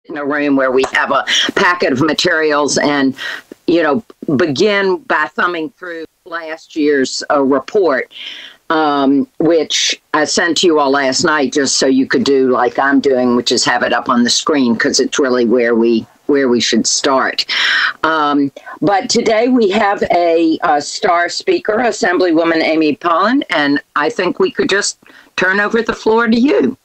in a room where we have a packet of materials and, begin by thumbing through last year's report, which I sent to you all last night just so you could do like I'm doing, which is have it up on the screen because it's really where we should start. But today we have a star speaker, Assemblywoman Amy Pollin, and I think we could just turn over the floor to you.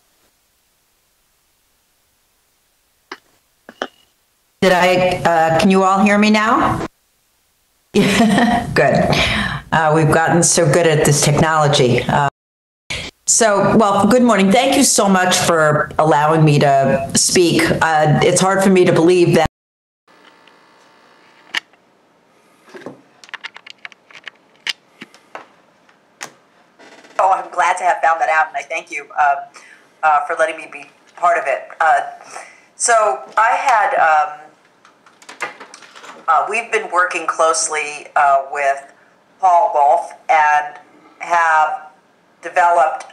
Can you all hear me now? Good. We've gotten so good at this technology. Good morning. Thank you so much for allowing me to speak. It's hard for me to believe that. Oh, I'm glad to have found that out, and I thank you for letting me be part of it. We've been working closely with Paul Wolf and have developed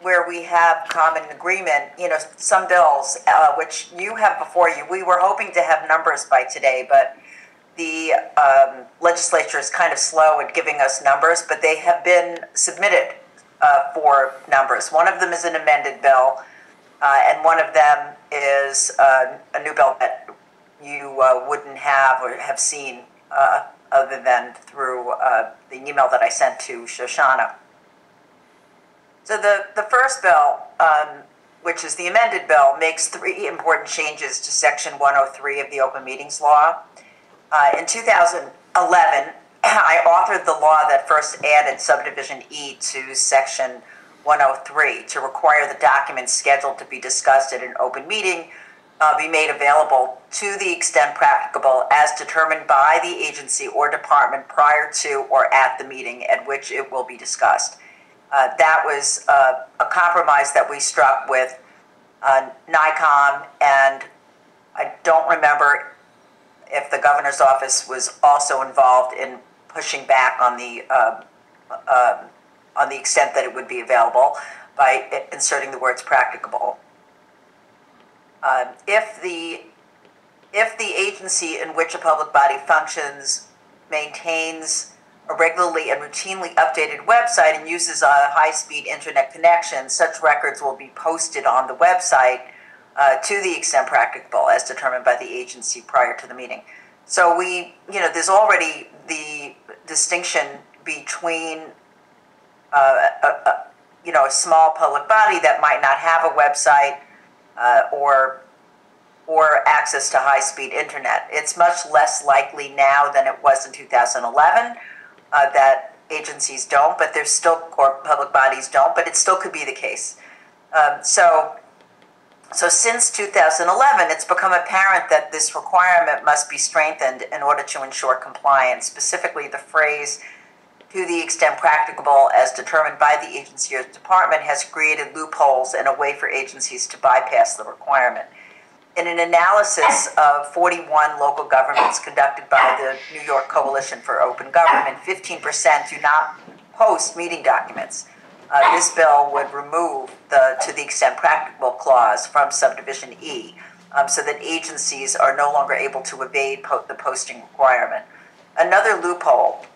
where we have common agreement, some bills, which you have before you. We were hoping to have numbers by today, but the legislature is kind of slow at giving us numbers, but they have been submitted for numbers. One of them is an amended bill, and one of them is a new bill that you wouldn't have or have seen other than through the email that I sent to Shoshana. So the first bill, which is the amended bill, makes 3 important changes to Section 103 of the Open Meetings Law. In 2011, I authored the law that first added Subdivision E to Section 103 to require the documents scheduled to be discussed at an open meeting be made available to the extent practicable as determined by the agency or department prior to or at the meeting at which it will be discussed. That was a compromise that we struck with NICOM, and I don't remember if the governor's office was also involved in pushing back on the extent that it would be available by inserting the words practicable. If the agency in which a public body functions maintains a regularly and routinely updated website and uses a high-speed internet connection, such records will be posted on the website to the extent practicable as determined by the agency prior to the meeting. So there's already the distinction between a small public body that might not have a website or access to high-speed internet. It's much less likely now than it was in 2011 that agencies don't, but there's still, or public bodies don't, but it still could be the case. So since 2011, it's become apparent that this requirement must be strengthened in order to ensure compliance, specifically the phrase, to the extent practicable as determined by the agency or department, has created loopholes and a way for agencies to bypass the requirement. In an analysis of 41 local governments conducted by the New York Coalition for Open Government, 15% do not post meeting documents. This bill would remove the to the extent practicable clause from subdivision E so that agencies are no longer able to evade the posting requirement. Another loophole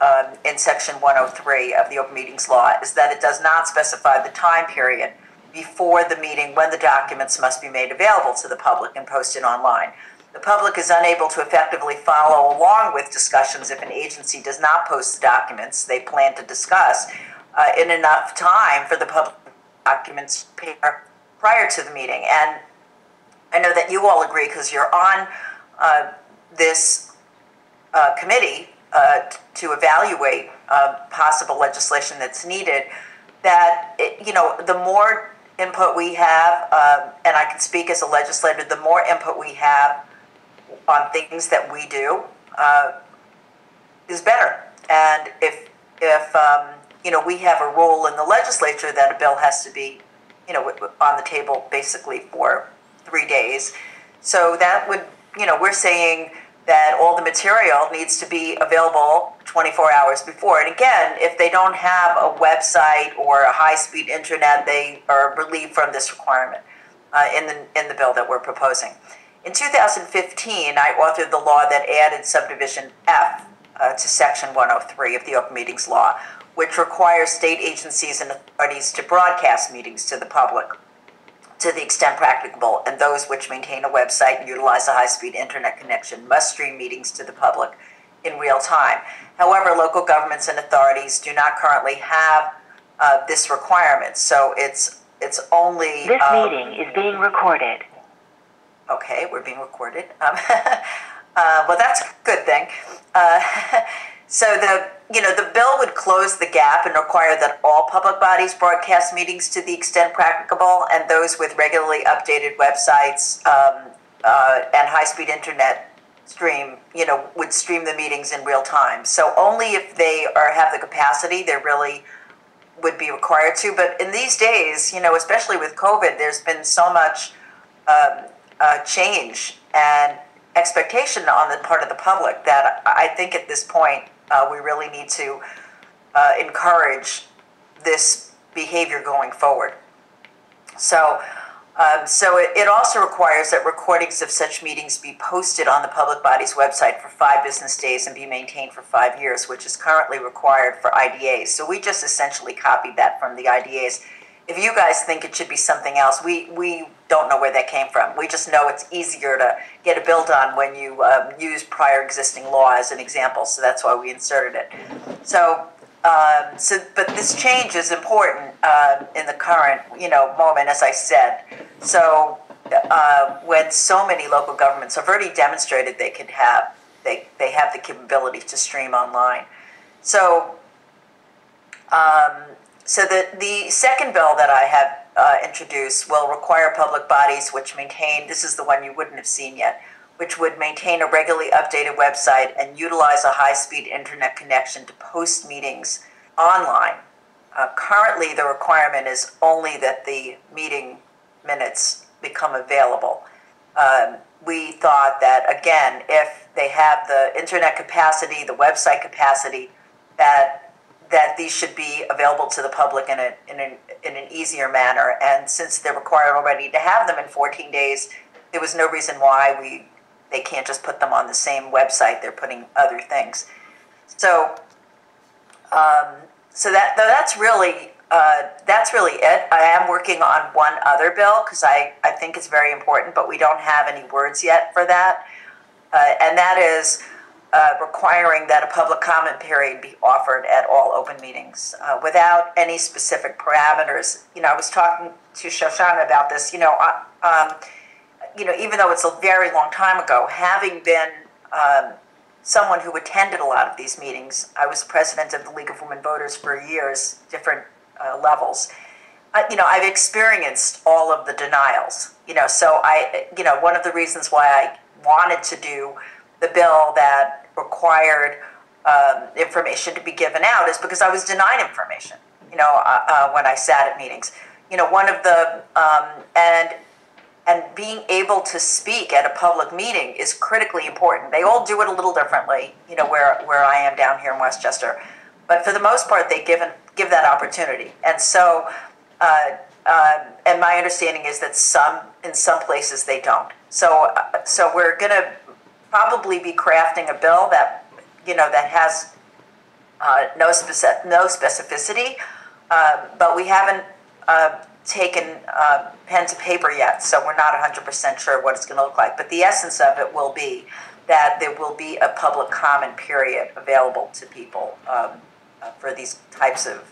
in Section 103 of the Open Meetings Law is that it does not specify the time period before the meeting when the documents must be made available to the public and posted online. The public is unable to effectively follow along with discussions if an agency does not post the documents they plan to discuss in enough time for the public documents prior to the meeting. And I know that you all agree because you're on this committee to evaluate possible legislation that's needed, that the more input we have, and I can speak as a legislator, the more input we have on things that we do is better. And if we have a rule in the legislature that a bill has to be on the table basically for 3 days, so that would we're saying that all the material needs to be available 24 hours before. And again, if they don't have a website or a high-speed internet, they are relieved from this requirement. in the bill that we're proposing. In 2015, I authored the law that added subdivision F to Section 103 of the Open Meetings Law, which requires state agencies and authorities to broadcast meetings to the public to the extent practicable, and those which maintain a website and utilize a high-speed internet connection must stream meetings to the public in real time. However, local governments and authorities do not currently have this requirement, so it's only... This meeting is being recorded. Okay, we're being recorded. Well, that's a good thing. So the bill would close the gap and require that all public bodies broadcast meetings to the extent practicable, and those with regularly updated websites and high-speed internet would stream the meetings in real time. So only if they have the capacity, they really would be required to. But in these days, especially with COVID, there's been so much change and expectation on the part of the public that I think at this point we really need to encourage this behavior going forward. So it also requires that recordings of such meetings be posted on the public body's website for 5 business days and be maintained for 5 years, which is currently required for IDAs. So we just essentially copied that from the IDAs. If you guys think it should be something else, we don't know where that came from. We just know it's easier to get a bill done when you use prior existing law as an example, so that's why we inserted it. But this change is important in the current, moment, as I said. So when so many local governments have already demonstrated they have the capability to stream online. So the second bill that I have introduced will require public bodies which maintain, this is the one you wouldn't have seen yet, which would maintain a regularly updated website and utilize a high-speed internet connection to post meetings online. Currently, the requirement is only that the meeting minutes become available. We thought that, again, if they have the internet capacity, the website capacity, that these should be available to the public in an easier manner. And since they're required already to have them in 14 days, there was no reason why they can't just put them on the same website. They're putting other things. So that's really it. I am working on one other bill because I think it's very important, but we don't have any words yet for that. And that is requiring that a public comment period be offered at all open meetings without any specific parameters. I was talking to Shoshana about this. Even though it's a very long time ago, having been someone who attended a lot of these meetings, I was president of the League of Women Voters for years, different levels. I've experienced all of the denials. So one of the reasons why I wanted to do the bill that required information to be given out is because I was denied information, when I sat at meetings. One of the, and being able to speak at a public meeting is critically important. They all do it a little differently, where I am down here in Westchester. But for the most part, they give that opportunity. And so, and my understanding is that in some places they don't. So we're going to probably be crafting a bill that that has no specificity, but we haven't taken pen to paper yet, so we're not 100% sure what it's going to look like. But the essence of it will be that there will be a public comment period available to people for these types of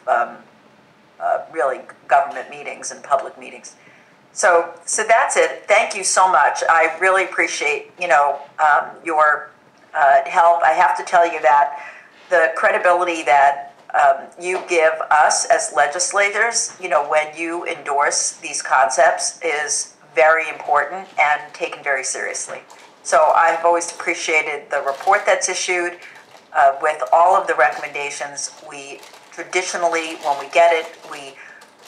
really government meetings and public meetings. So that's it. Thank you so much. I really appreciate your help. I have to tell you that the credibility that you give us as legislators, when you endorse these concepts, is very important and taken very seriously. So I've always appreciated the report that's issued with all of the recommendations. We traditionally, when we get it, we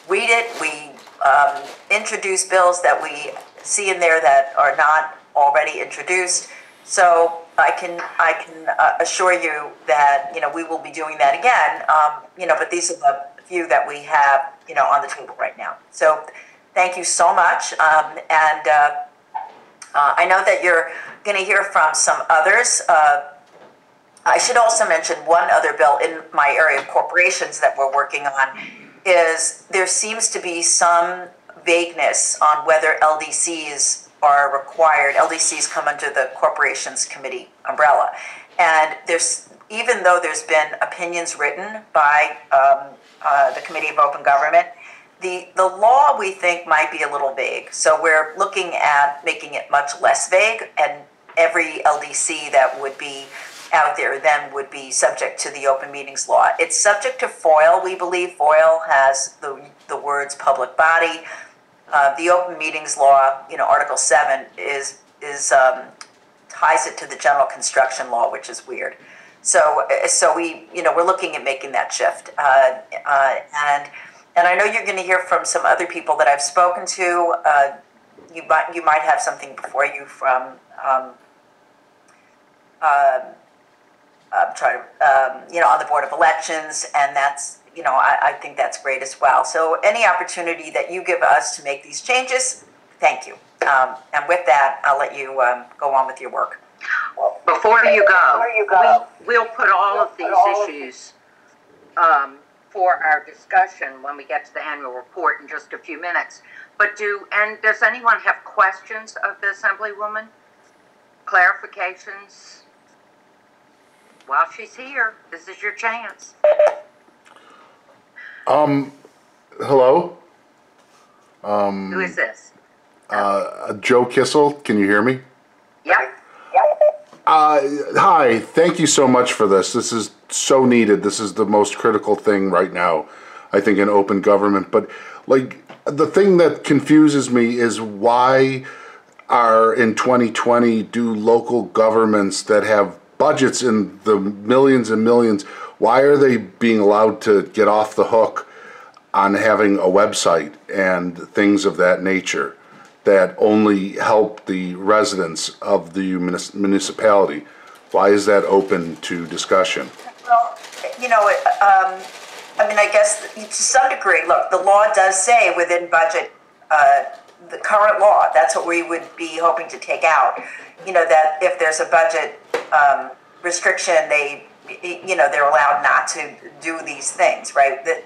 read it, we introduce bills that we see in there that are not already introduced. So I can assure you that we will be doing that again. But these are the few that we have on the table right now. So Thank you so much. I know that you're going to hear from some others. I should also mention one other bill in my area of corporations that we're working on is there seems to be some vagueness on whether LDCs are required. LDCs come under the Corporations Committee umbrella. And even though there's been opinions written by the Committee of Open Government, the law we think might be a little vague. So we're looking at making it much less vague, and every LDC that would be out there then would be subject to the open meetings law. It's subject to FOIL. We believe FOIL has the words public body. The open meetings law, Article 7 ties it to the general construction law, which is weird. So we're looking at making that shift. And I know you're going to hear from some other people that I've spoken to. You might have something before you from on the Board of Elections, and that's, I think that's great as well. So any opportunity that you give us to make these changes, thank you. And with that, I'll let you go on with your work. Before you go, we'll put all of these issues for our discussion when we get to the annual report in just a few minutes. But does anyone have questions of the Assemblywoman? Clarifications? While she's here, this is your chance. Hello? Who is this? Joe Kissel, can you hear me? Yep. Hi, thank you so much for this. This is so needed. This is the most critical thing right now, I think, in open government. But, the thing that confuses me is why in 2020 do local governments that have budgets in the millions and millions, why are they being allowed to get off the hook on having a website and things of that nature that only help the residents of the municipality? Why is that open to discussion? Well, I guess to some degree, look, the law does say within budget, the current law, that's what we would be hoping to take out, that if there's a budget restriction, they're allowed not to do these things, right? That,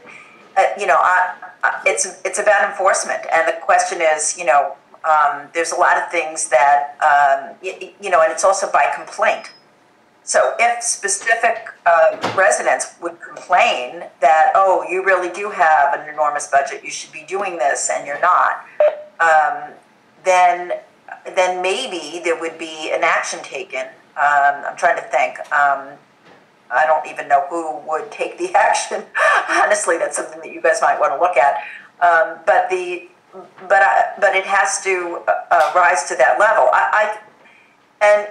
it's about enforcement, and the question is, there's a lot of things that, and it's also by complaint. So if specific residents would complain that, oh, you really do have an enormous budget, you should be doing this, and you're not, then maybe there would be an action taken. I'm trying to think. I don't even know who would take the action. Honestly, that's something that you guys might want to look at. But it has to rise to that level. And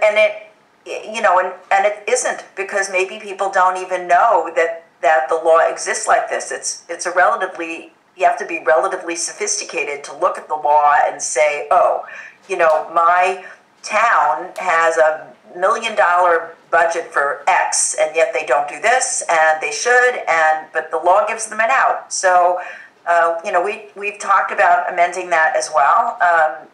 it isn't, because maybe people don't even know that the law exists like this. It's you have to be relatively sophisticated to look at the law and say, oh, my town has $1 million budget for X, and yet they don't do this, and they should, but the law gives them an out. So, we've talked about amending that as well, and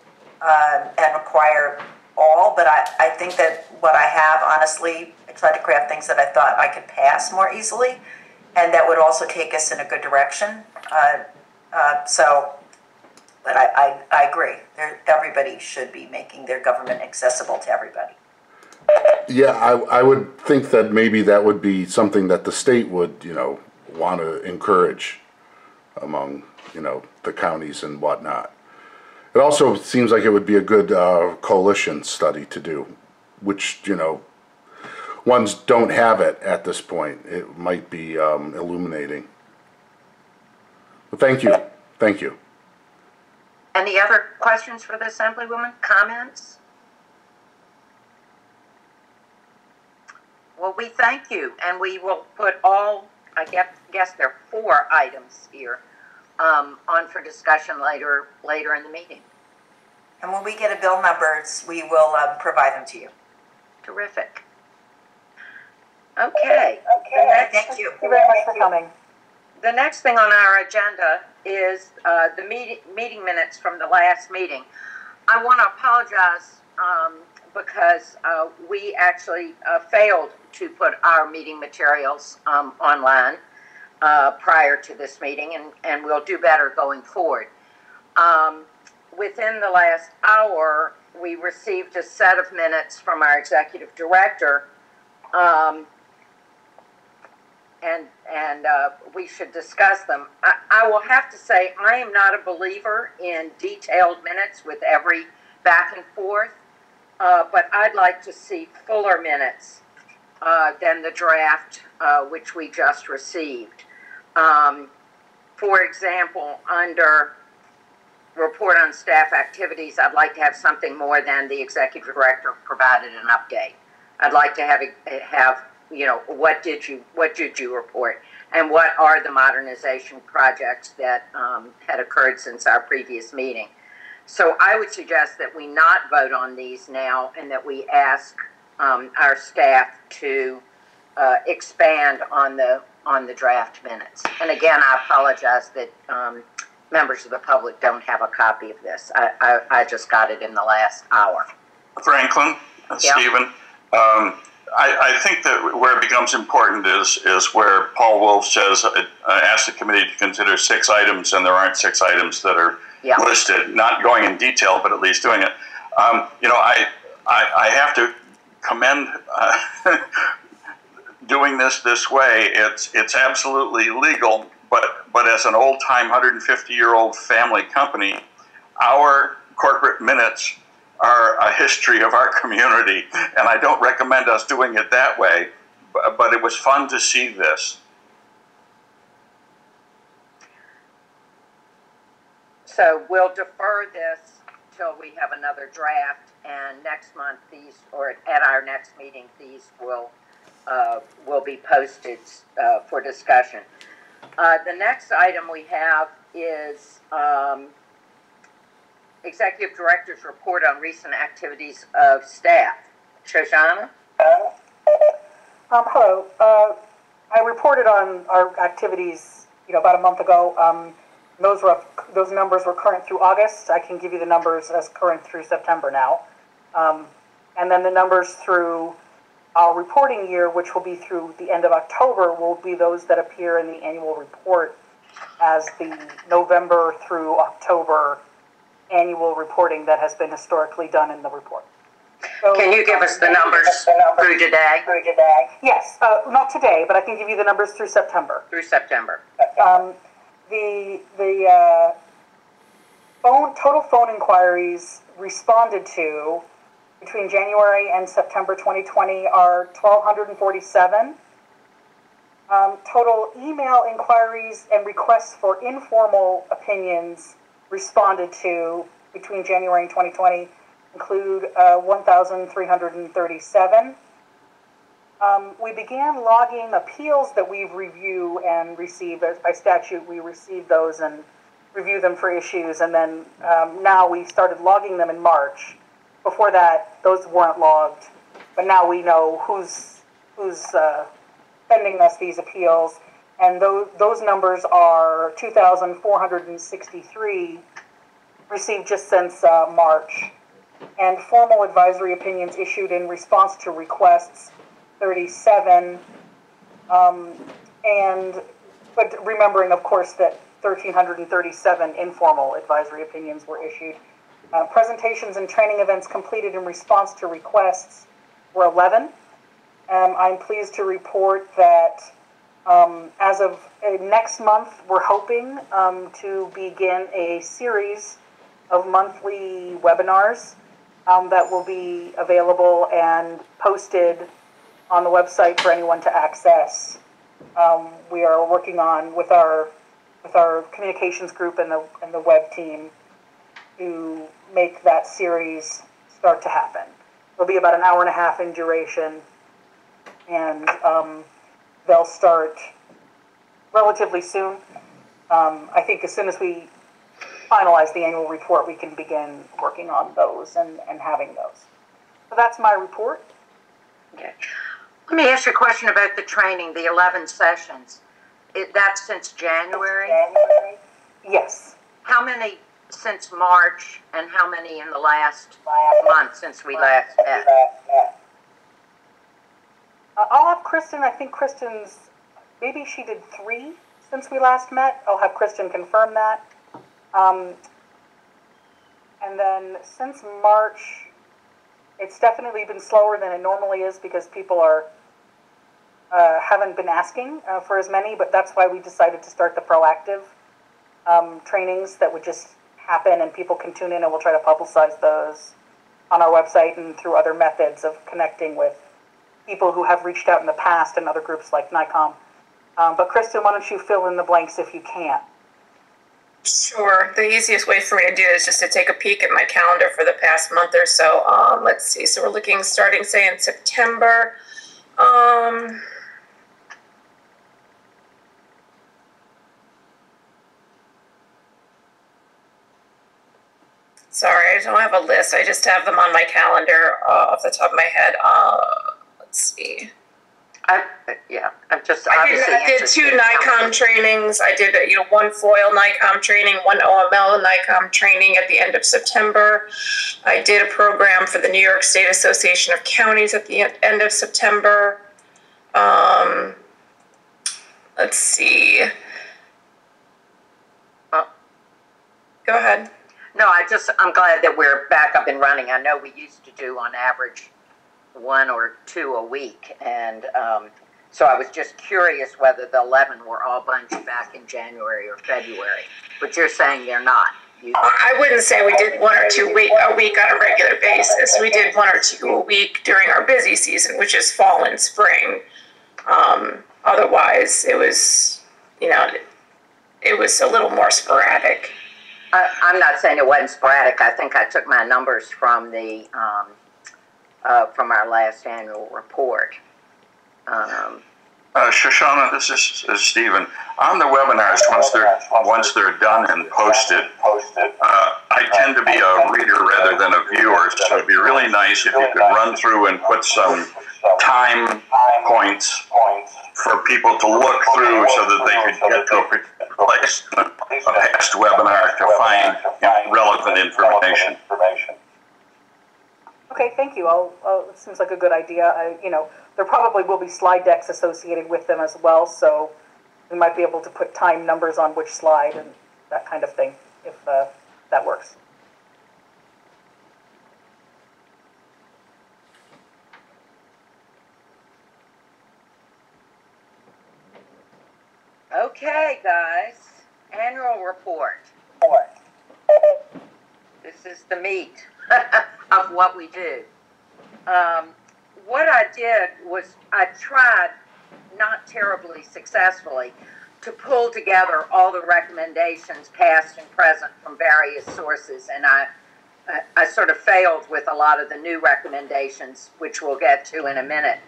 require all, but I think that what I have, honestly, I tried to craft things that I thought I could pass more easily, and that would also take us in a good direction. But I agree. Everybody should be making their government accessible to everybody. Yeah, I would think that maybe that would be something that the state would, want to encourage among, the counties and whatnot. It also seems like it would be a good coalition study to do, which, ones don't have it at this point. It might be illuminating. Well, thank you. Thank you. Any other questions for the Assemblywoman? Comments? Well, we thank you, and we will put all, I guess there are 4 items here, on for discussion later in the meeting. And when we get a bill numbers, we will provide them to you. Terrific. Okay. Thank you. Thank you very much for coming. The next thing on our agenda is the meeting minutes from the last meeting. I want to apologize because we actually failed to put our meeting materials online prior to this meeting, and we'll do better going forward. Within the last hour, we received a set of minutes from our executive director, and we should discuss them. I will have to say I am not a believer in detailed minutes with every back and forth, but I'd like to see fuller minutes than the draft which we just received. For example, under report on staff activities, I'd like to have something more than the executive director provided an update. I'd like to have what did you report, and what are the modernization projects that had occurred since our previous meeting. So I would suggest that we not vote on these now, and that we ask our staff to expand on the draft minutes. And again, I apologize that members of the public don't have a copy of this. I just got it in the last hour. Franklin, Stephen, I think that where it becomes important is where Paul Wolf says, ask the committee to consider 6 items, and there aren't 6 items that are listed, not going in detail, but at least doing it. I have to commend doing this way. It's absolutely legal, but as an old-time 150-year-old family company, our corporate minutes are a history of our community, and I don't recommend us doing it that way, but it was fun to see this. So we'll defer this till we have another draft, and next month or at our next meeting, these will be posted for discussion. The next item we have is Executive Director's report on recent activities of staff. Shoshana? Hello. I reported on our activities, about a month ago. Those numbers were current through August. I can give you the numbers as current through September now. And then the numbers through our reporting year, which will be through the end of October, will be those that appear in the annual report as the November through October annual reporting that has been historically done in the report. So, can you give us the numbers through today? Yes, not today, but I can give you the numbers through September. Through September. The total phone inquiries responded to between January and September 2020 are 1,247. Total email inquiries and requests for informal opinions responded to between January and 2020 include 1,337. We began logging appeals that we've reviewed and received. By statute, we receive those and review them for issues, and then now we started logging them in March. Before that, those weren't logged, but now we know who's sending us these appeals. And those numbers are 2,463 received just since March. And formal advisory opinions issued in response to requests, 37. But remembering, of course, that 1,337 informal advisory opinions were issued. Presentations and training events completed in response to requests were 11. I'm pleased to report that as of next month, we're hoping to begin a series of monthly webinars that will be available and posted on the website for anyone to access. We are working on with our communications group and the web team to make that series start to happen. It'll be about an hour and a half in duration, and they'll start relatively soon. I think as soon as we finalize the annual report, we can begin working on those and having those. So that's my report. Okay. Let me ask you a question about the training, the 11 sessions. That's since January? Yes. How many since March, and how many in the last month since we last met? I'll have Kristen. I think maybe she did 3 since we last met. I'll have Kristen confirm that. And then since March, it's definitely been slower than it normally is because people haven't been asking for as many, but that's why we decided to start the proactive trainings that would just happen and people can tune in, and we'll try to publicize those on our website and through other methods of connecting with people who have reached out in the past and other groups like NICOM. But Kristen, why don't you fill in the blanks if you can? Sure. The easiest way for me to do it is just to take a peek at my calendar for the past month or so. Let's see. So we're looking starting, say, in September. Sorry, I don't have a list. I just have them on my calendar off the top of my head. Let's see. I did 2 NICOM trainings. I did, one foil NICOM training, 1 OML NICOM training at the end of September. I did a program for the New York State Association of Counties at the end of September. Let's see. Go ahead. No, I'm glad that we're back up and running. I know we used to do on average 1 or 2 a week, and so I was just curious whether the 11 were all bunched back in January or February, but you're saying they're not. I wouldn't say we did 1 or 2 a week on a regular basis. We did 1 or 2 a week during our busy season, which is fall and spring. Otherwise, it was a little more sporadic. I'm not saying it wasn't sporadic. I think I took my numbers from the from our last annual report. Shoshana, this is Stephen. On the webinars, once they're done and posted, I tend to be a reader rather than a viewer, so it'd be really nice if you could run through and put some time points for people to look through so that they could get to a place in a past webinar to find relevant information. Okay, thank you. It seems like a good idea. There probably will be slide decks associated with them as well, so we might be able to put time numbers on which slide and that kind of thing, if that works. Okay, guys, annual report. This is the meat of what we do. What I did was I tried, not terribly successfully, to pull together all the recommendations, past and present, from various sources, and I sort of failed with a lot of the new recommendations, which we'll get to in a minute.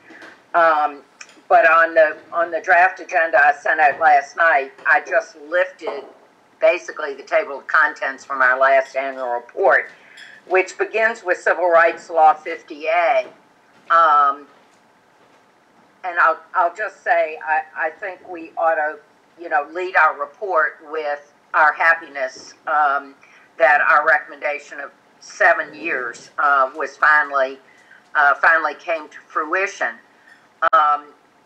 But on the draft agenda I sent out last night, I just lifted basically the table of contents from our last annual report, which begins with Civil Rights Law 50A. And I'll just say I think we ought to, lead our report with our happiness that our recommendation of 7 years was finally came to fruition.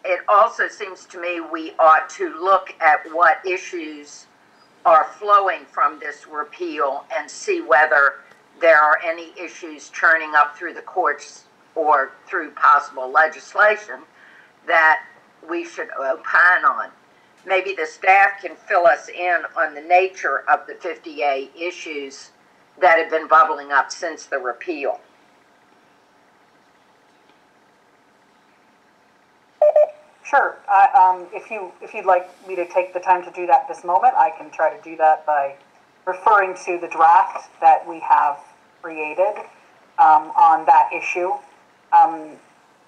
It also seems to me we ought to look at what issues are flowing from this repeal and see whether there are any issues churning up through the courts or through possible legislation that we should opine on. Maybe the staff can fill us in on the nature of the 50A issues that have been bubbling up since the repeal. Sure. If you'd like me to take the time to do that this moment, I can try to do that by referring to the draft that we have created on that issue.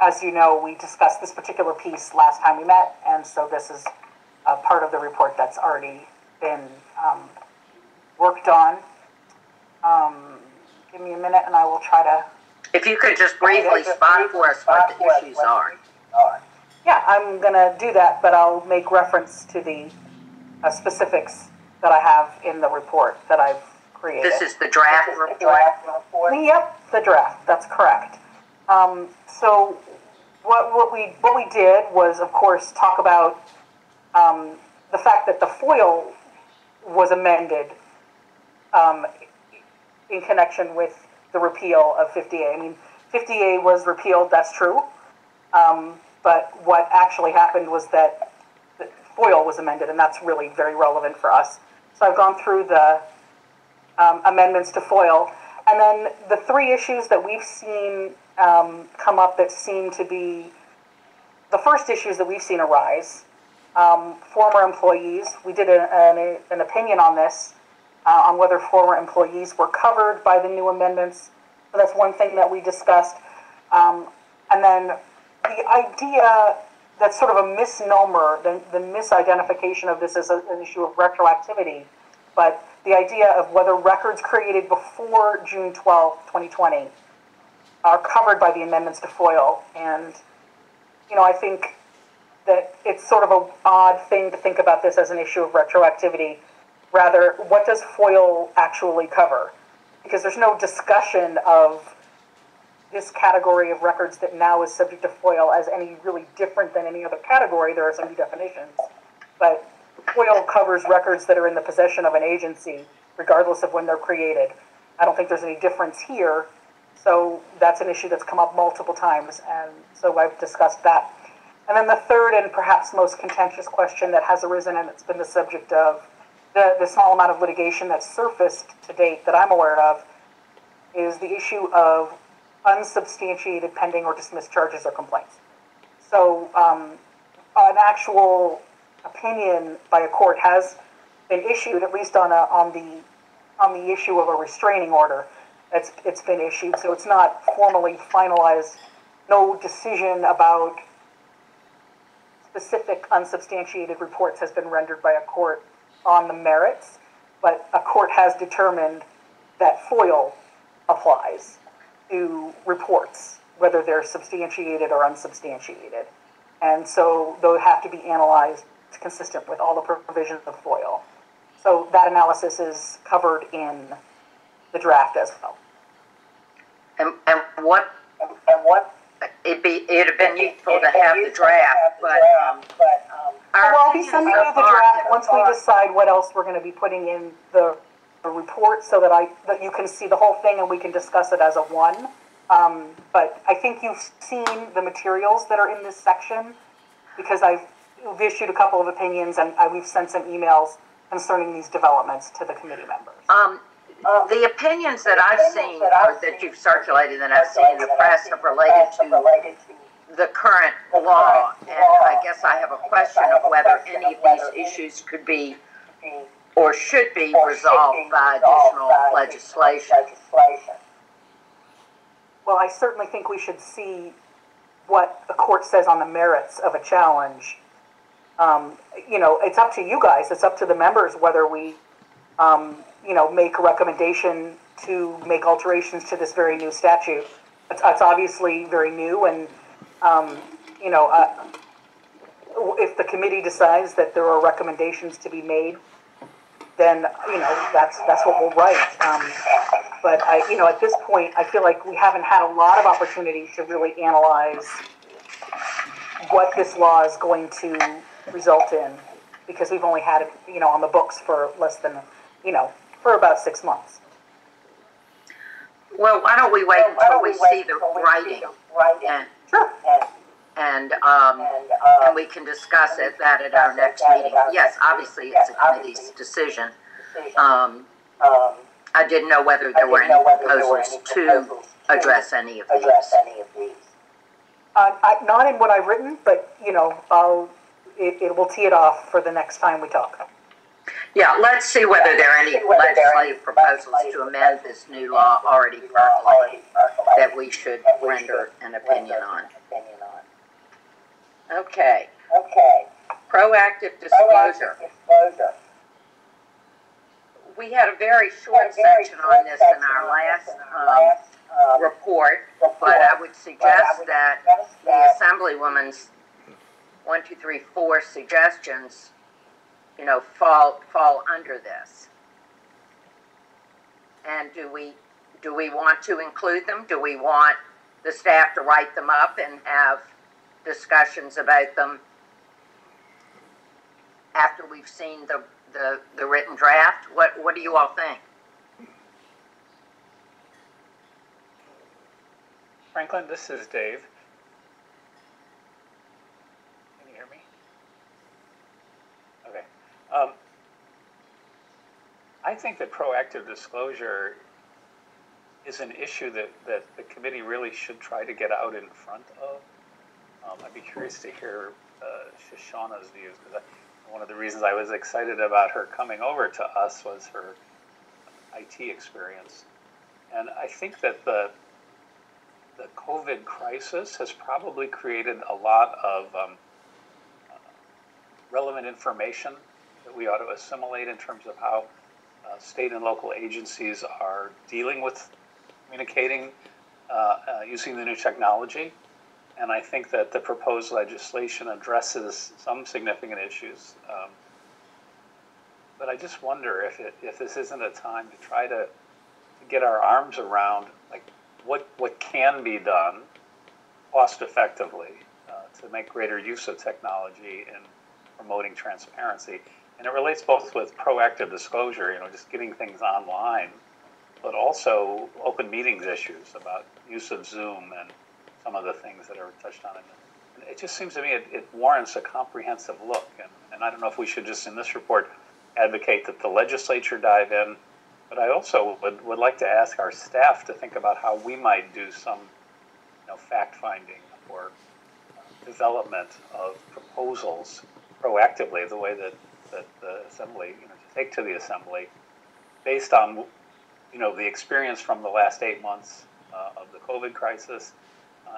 As you know, we discussed this particular piece last time we met, and so this is part of the report that's already been worked on. Give me a minute and I will try to... If you could just briefly spot for us what the issues are. Yeah, I'm going to do that, but I'll make reference to the specifics that I have in the report that I've created. This is the draft report? Yep, the draft, that's correct. So what we did was, of course, talk about the fact that the FOIL was amended in connection with the repeal of 50A. I mean, 50A was repealed, that's true. But what actually happened was that the FOIL was amended, and that's really very relevant for us. So I've gone through the amendments to FOIL. And then the three issues that we've seen come up that seem to be the first issues that we've seen arise. Former employees, we did an opinion on this, on whether former employees were covered by the new amendments. So that's one thing that we discussed. And then the idea that's sort of a misnomer, the misidentification of this as an issue of retroactivity, but the idea of whether records created before June 12, 2020 are covered by the amendments to FOIL. And, I think that it's sort of an odd thing to think about this as an issue of retroactivity. Rather, what does FOIL actually cover? Because there's no discussion of this category of records that now is subject to FOIL as any really different than any other category. There are some definitions, but FOIL covers records that are in the possession of an agency, regardless of when they're created. I don't think there's any difference here, so that's an issue that's come up multiple times, and so I've discussed that. And then the third and perhaps most contentious question that has arisen, and it's been the subject of the small amount of litigation that's surfaced to date that I'm aware of, is the issue of unsubstantiated pending or dismissed charges or complaints. So an actual opinion by a court has been issued, at least on the issue of a restraining order. It's been issued, so it's not formally finalized. No decision about specific unsubstantiated reports has been rendered by a court on the merits, but a court has determined that FOIL applies to reports, whether they're substantiated or unsubstantiated. And so those have to be analyzed consistent with all the provisions of FOIL. So that analysis is covered in the draft as well. And what it'd have been useful to have the draft, but I'll be sending you the draft once we decide what else we're going to be putting in the report, so that you can see the whole thing and we can discuss it as a one. But I think you've seen the materials that are in this section, because we've issued a couple of opinions and we've sent some emails concerning these developments to the committee members. The opinions that I've seen, or that you've circulated and I've seen in the press, have related to the current law, and I guess I have a question of whether any of these issues could be or should be resolved by additional legislation. Well, I certainly think we should see what the court says on the merits of a challenge. It's up to you guys. It's up to the members whether we, make a recommendation to make alterations to this very new statute. It's obviously very new, and, if the committee decides that there are recommendations to be made, then, that's what we'll write. But at this point, I feel like we haven't had a lot of opportunity to really analyze what this law is going to result in, because we've only had it, on the books for less than, for about 6 months. Well, why don't we wait until we see the writing, and we can discuss that at our next meeting. Yes, obviously it's a committee's decision. I didn't know whether there were any proposals to address any of these. Not in what I've written, but it will tee it off for the next time we talk. Yeah, let's see whether there are any legislative proposals to amend this new law already percolating that we should render an opinion on. Okay. Proactive disclosure. We had a very short section on this in our last report, but I would suggest that the Assemblywoman's 4 suggestions fall under this? And do we want to include them? Do we want the staff to write them up and have discussions about them after we've seen the written draft? What do you all think? Franklin, this is Dave. Can you hear me? Okay. I think that proactive disclosure is an issue that the committee really should try to get out in front of. I'd be curious to hear Shoshana's views, because one of the reasons I was excited about her coming over to us was her IT experience. And I think that the COVID crisis has probably created a lot of relevant information that we ought to assimilate in terms of how state and local agencies are dealing with communicating using the new technology. And I think that the proposed legislation addresses some significant issues. But I just wonder if this isn't a time to try to get our arms around like what can be done cost effectively to make greater use of technology in promoting transparency. And it relates both with proactive disclosure, just getting things online, but also open meetings issues about use of Zoom and some of the things that are touched on. And it just seems to me it warrants a comprehensive look. And I don't know if we should just in this report advocate that the legislature dive in, but I also would like to ask our staff to think about how we might do some fact-finding or development of proposals proactively, the way that the Assembly, to take to the Assembly, based on, the experience from the last 8 months of the COVID crisis,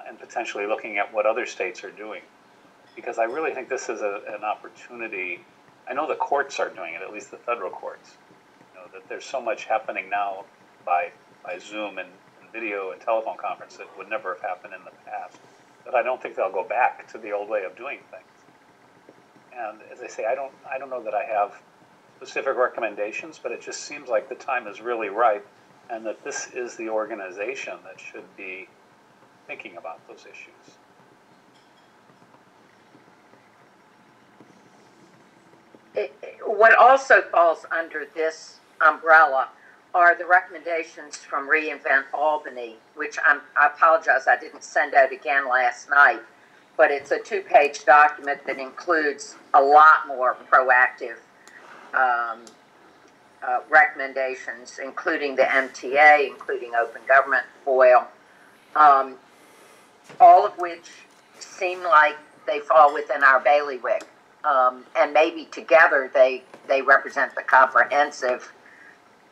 and potentially looking at what other states are doing. Because I really think this is an opportunity. I know the courts are doing it, at least the federal courts, that there's so much happening now by Zoom and video and telephone conference that would never have happened in the past, that I don't think they'll go back to the old way of doing things. And as I say, I don't know that I have specific recommendations, but it just seems like the time is really ripe, and that this is the organization that should be thinking about those issues. What also falls under this umbrella are the recommendations from reInvent Albany, which I apologize, I didn't send out again last night, but it's a 2-page document that includes a lot more proactive recommendations, including the MTA, including open government, FOIL, all of which seem like they fall within our bailiwick. And maybe together they represent the comprehensive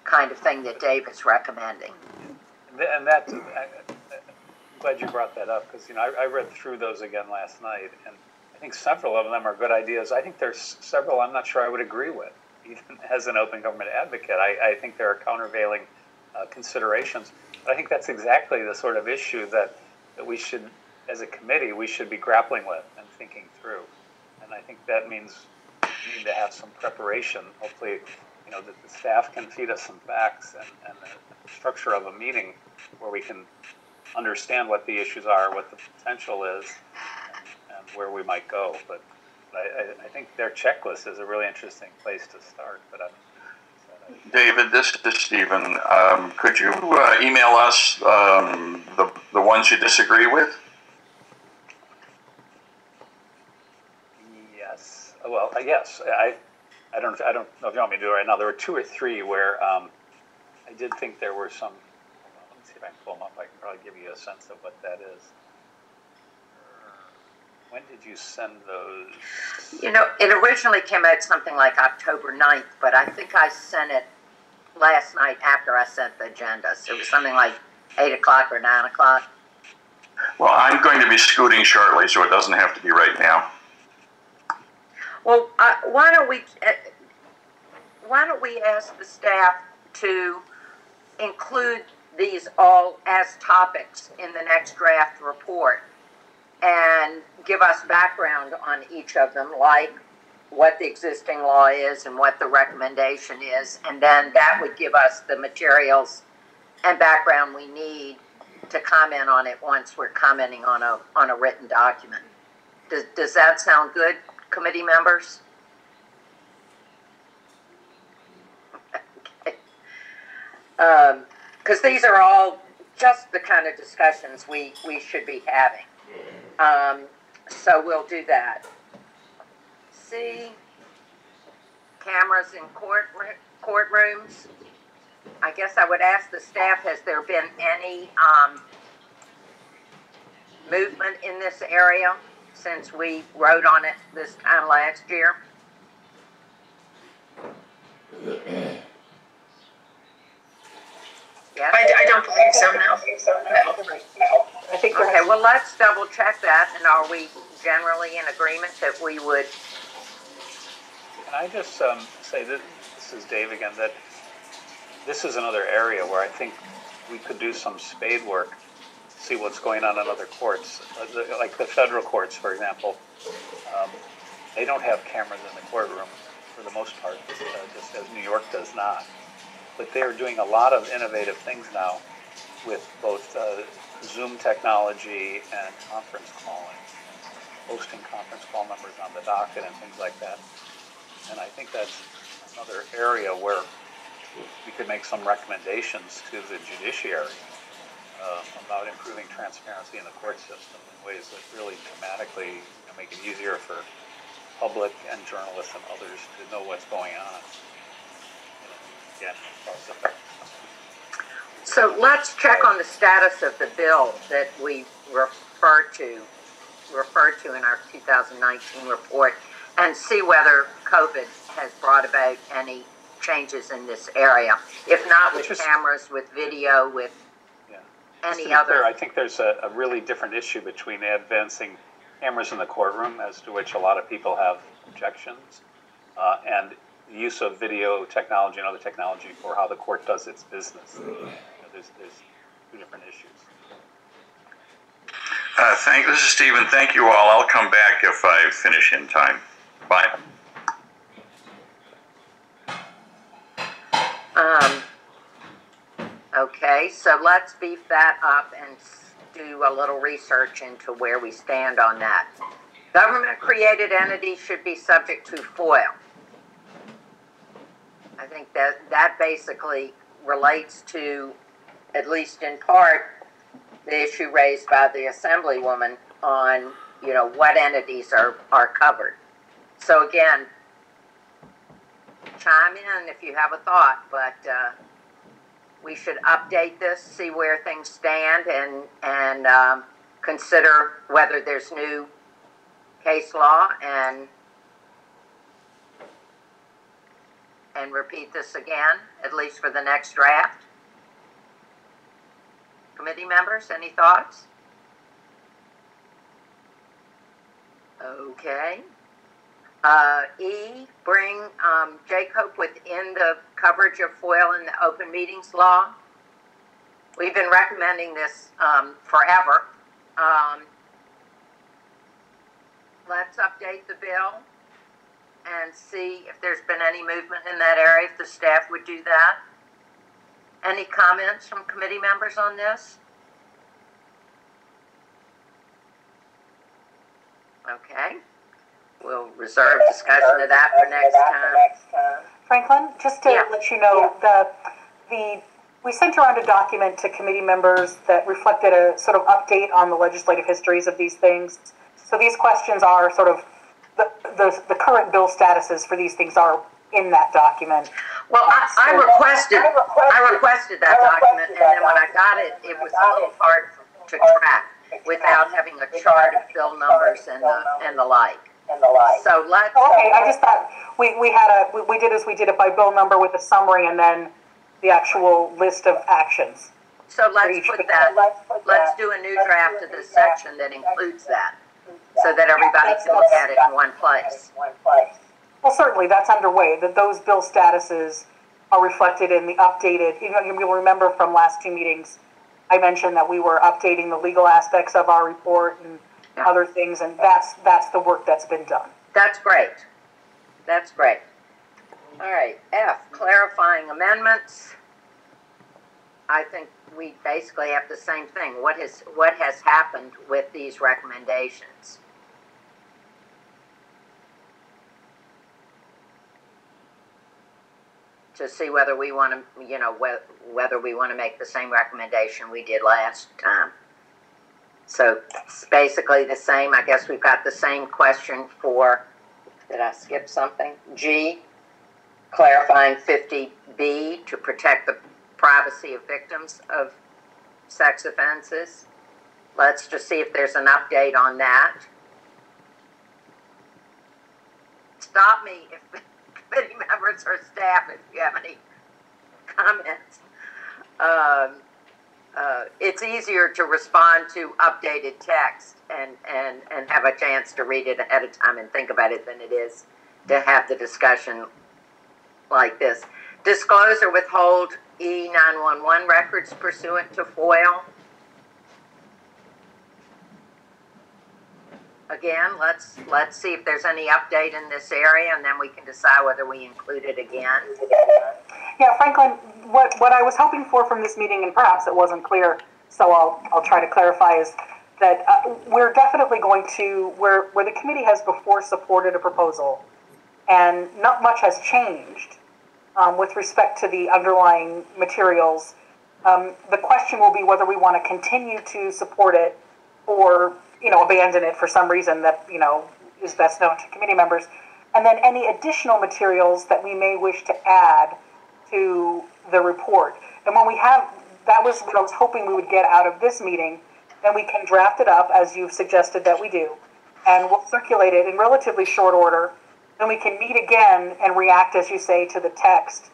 kind of thing that Dave is recommending. And that, I'm glad you brought that up, because I read through those again last night, and I think several of them are good ideas. I think there's several I'm not sure I would agree with, even as an open government advocate. I think there are countervailing considerations, but I think that's exactly the sort of issue that we should, as a committee, we should be grappling with and thinking through. And I think that means we need to have some preparation. Hopefully, that the staff can feed us some facts and the structure of a meeting where we can understand what the issues are, what the potential is, and where we might go. But I think their checklist is a really interesting place to start. But David, this is Stephen. Could you email us the ones you disagree with? Yes. Well, yes. I don't know if you want me to do it right now. There were 2 or 3 where I did think there were some. Let me see if I can pull them up. I can probably give you a sense of what that is. When did you send those? It originally came out something like October 9th, but I think I sent it last night after I sent the agendas. It was something like 8 o'clock or 9 o'clock. Well, I'm going to be scooting shortly, so it doesn't have to be right now. Well, why don't we ask the staff to include these all as topics in the next draft report and give us background on each of them, like what the existing law is and what the recommendation is, and then that would give us the materials and background we need to comment on it once we're commenting on a written document. Does that sound good, committee members? Okay. Because these are all just the kind of discussions we should be having. So we'll do that. C, cameras in courtrooms. I guess I would ask the staff, has there been any movement in this area since we wrote on it this time last year? Yes? I don't believe so, no. I think Okay, well, let's double check that, and are we generally in agreement that we would? Can I just say that this is Dave again, that this is another area where I think we could do some spade work, see what's going on in other courts, like the federal courts, for example. They don't have cameras in the courtroom for the most part, just as New York does not. But they are doing a lot of innovative things now with both Zoom technology and conference calling, posting conference call numbers on the docket and things like that. And I think that's another area where we could make some recommendations to the judiciary about improving transparency in the court system in ways that really dramatically make it easier for public and journalists and others to know what's going on. Again, So let's check on the status of the bill that we referred to in our 2019 report and see whether COVID has brought about any changes in this area. If not with cameras, with video, with any other. Clear, I think there's a really different issue between advancing cameras in the courtroom, as to which a lot of people have objections, and the use of video technology and other technology for how the court does its business. There's two different issues. This is Stephen. Thank you all. I'll come back if I finish in time. Bye. Okay, so let's beef that up and do a little research into where we stand on that. Government-created entities should be subject to FOIL. I think that basically relates to, at least in part, the issue raised by the Assemblywoman on, what entities are covered. So again, chime in if you have a thought, but we should update this, see where things stand, and consider whether there's new case law, and repeat this again, at least for the next draft. Committee members, any thoughts? Okay. E, bring JCOPE within the coverage of FOIL in the open meetings law. We've been recommending this forever. Let's update the bill and see if there's been any movement in that area, if the staff would do that. Any comments from committee members on this? Okay. We'll reserve discussion of that for next time. Franklin, just to let you know, we sent around a document to committee members that reflected a sort of update on the legislative histories of these things. So these questions are sort of the current bill statuses for these things are in that document. Well, I requested that document, and then when I got it, it was a little hard to track without having a chart of bill numbers and the like. So let's. Okay, I just thought we did it by bill number with a summary and then the actual list of actions. So let's put that. Let's do a new draft of this section that includes that, so that everybody can look at it in one place. Well, certainly that's underway. That those bill statuses are reflected in the updated. You'll remember from last two meetings, I mentioned that we were updating the legal aspects of our report and other things, and that's the work that's been done. That's great. That's great. All right, F, clarifying amendments. I think we basically have the same thing. What has happened with these recommendations? To see whether we want to, you know, whether we want to make the same recommendation we did last time. So it's basically the same. I guess we've got the same question for, did I skip something? G, clarifying 50B to protect the privacy of victims of sex offenses. Let's just see if there's an update on that. Stop me if committee members or staff if you have any comments. It's easier to respond to updated text and have a chance to read it ahead of time and think about it than it is to have the discussion like this. Disclose or withhold E911 records pursuant to FOIL. Again, let's see if there's any update in this area, and then we can decide whether we include it again. Yeah, Franklin, what I was hoping for from this meeting, and perhaps it wasn't clear, so I'll try to clarify, is that we're definitely going to, where the committee has before supported a proposal, and not much has changed with respect to the underlying materials. The question will be whether we want to continue to support it or, you know, abandon it for some reason that, you know, is best known to committee members. And then any additional materials that we may wish to add to the report. And when we have, that was what I was hoping we would get out of this meeting, then we can draft it up as you've suggested that we do. And we'll circulate it in relatively short order. Then we can meet again and react, as you say, to the text,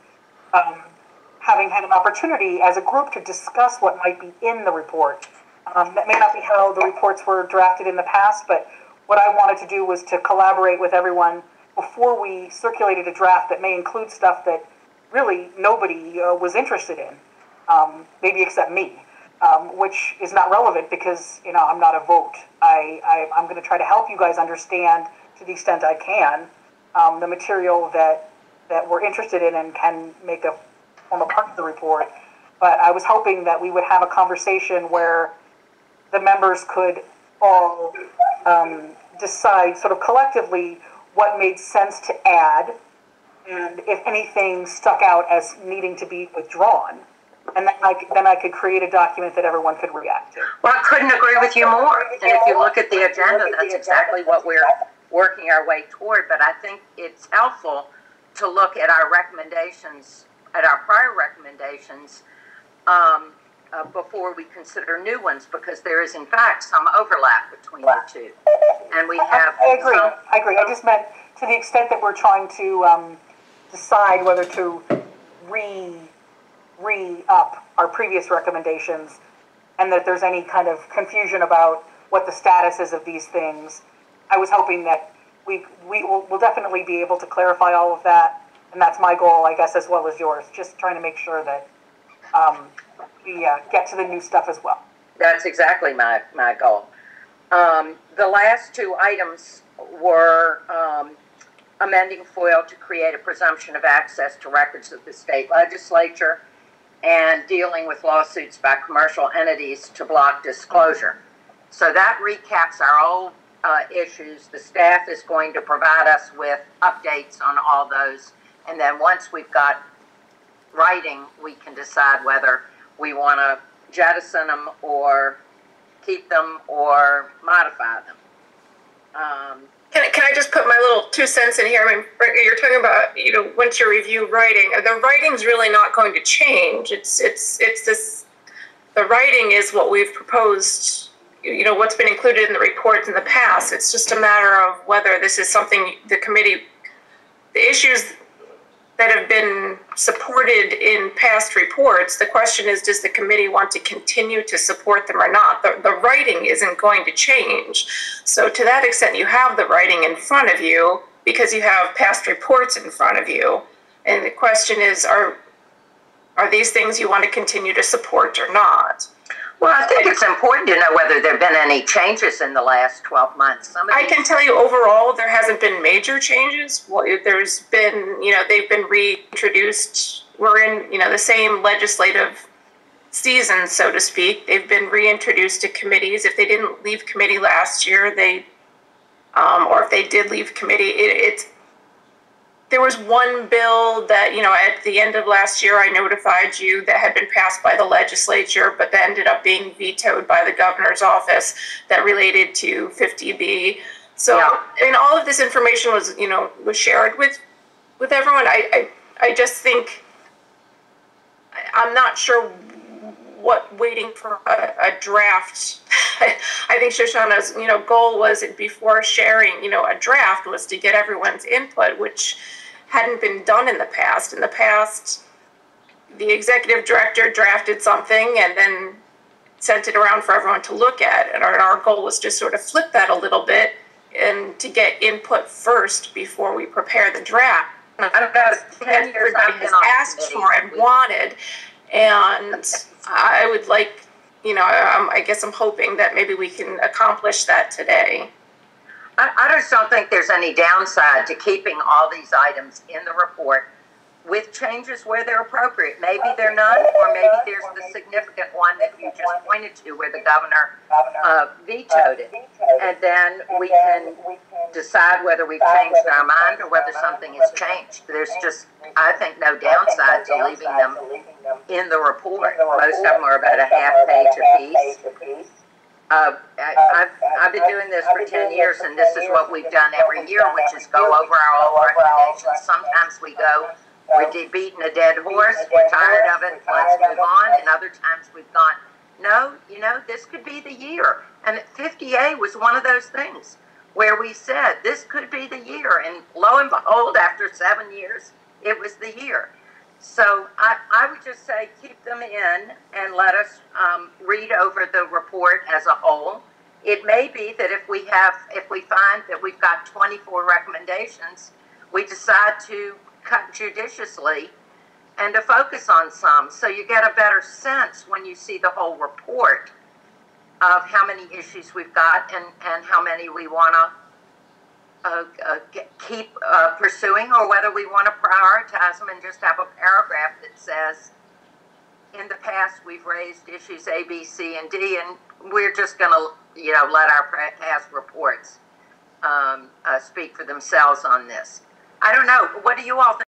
having had an opportunity as a group to discuss what might be in the report. That may not be how the reports were drafted in the past, but what I wanted to do was to collaborate with everyone before we circulated a draft that may include stuff that really nobody was interested in, maybe except me, which is not relevant because, you know, I'm not a vote. I'm going to try to help you guys understand to the extent I can the material that we're interested in and can make a form a part of the report. But I was hoping that we would have a conversation where the members could all decide sort of collectively what made sense to add, and if anything stuck out as needing to be withdrawn. And then I could create a document that everyone could react to. Well, I couldn't agree with you more. And if you look at the agenda, that's exactly what we're working our way toward. But I think it's helpful to look at our recommendations, at our prior recommendations, before we consider new ones, because there is in fact some overlap between the two. And we have. I agree. I just meant to the extent that we're trying to decide whether to re-up our previous recommendations, and that there's any kind of confusion about what the status is of these things. I was hoping that we'll definitely be able to clarify all of that, and that's my goal, I guess, as well as yours. Just trying to make sure that we get to the new stuff as well. That's exactly my goal. The last two items were amending FOIL to create a presumption of access to records of the state legislature and dealing with lawsuits by commercial entities to block disclosure. So that recaps our old issues. The staff is going to provide us with updates on all those. And then once we've got writing, we can decide whether we want to jettison them or keep them or modify them. Can I just put my little 2 cents in here? I mean, you're talking about, you know, once you review writing, the writing's really not going to change. It's this, the writing is what we've proposed, you know, what's been included in the reports in the past. It's just a matter of whether this is something the committee, the issues that have been supported in past reports, the question is, does the committee want to continue to support them or not? The writing isn't going to change. So to that extent, you have the writing in front of you because you have past reports in front of you. And the question is, are these things you want to continue to support or not? Well, I think it's important to know whether there have been any changes in the last 12 months. I can tell you overall, there hasn't been major changes. Well, there's been, they've been reintroduced. We're in, the same legislative season, so to speak. They've been reintroduced to committees. If they didn't leave committee last year, or if they did leave committee, there was one bill that, at the end of last year, I notified you that had been passed by the legislature, but that ended up being vetoed by the governor's office that related to 50B. So, yeah. All of this information was, was shared with everyone. I just think, I'm not sure what waiting for a draft. I think Shoshana's, goal was before sharing, a draft was to get everyone's input, which hadn't been done in the past. In the past, the executive director drafted something and then sent it around for everyone to look at. And our goal was to sort of flip that a little bit and to get input first before we prepare the draft. I don't know if everybody has asked for and wanted. And I would like, I guess I'm hoping that maybe we can accomplish that today. I just don't think there's any downside to keeping all these items in the report with changes where they're appropriate. Maybe they're none, or maybe there's the significant one that you just pointed to where the governor vetoed it. And then we can decide whether we've changed our mind or whether something has changed. There's just, I think, no downside to leaving them in the report. Most of them are about a half page apiece. I've been doing this for 10 years, and this is what we've done every year, which is go over our old recommendations. Sometimes we go, we're beating a dead horse, we're tired of it, let's move on. And other times we've gone, no, this could be the year. And 50A was one of those things where we said this could be the year. And lo and behold, after 7 years, it was the year. So I would just say keep them in and let us read over the report as a whole. It may be that if we find that we've got 24 recommendations, we decide to cut judiciously and to focus on some. So you get a better sense when you see the whole report of how many issues we've got and how many we want to keep pursuing, or whether we want to prioritize them and just have a paragraph that says, in the past we've raised issues A, B, C, and D, and we're just going to, let our past reports speak for themselves on this. I don't know. What do you all think?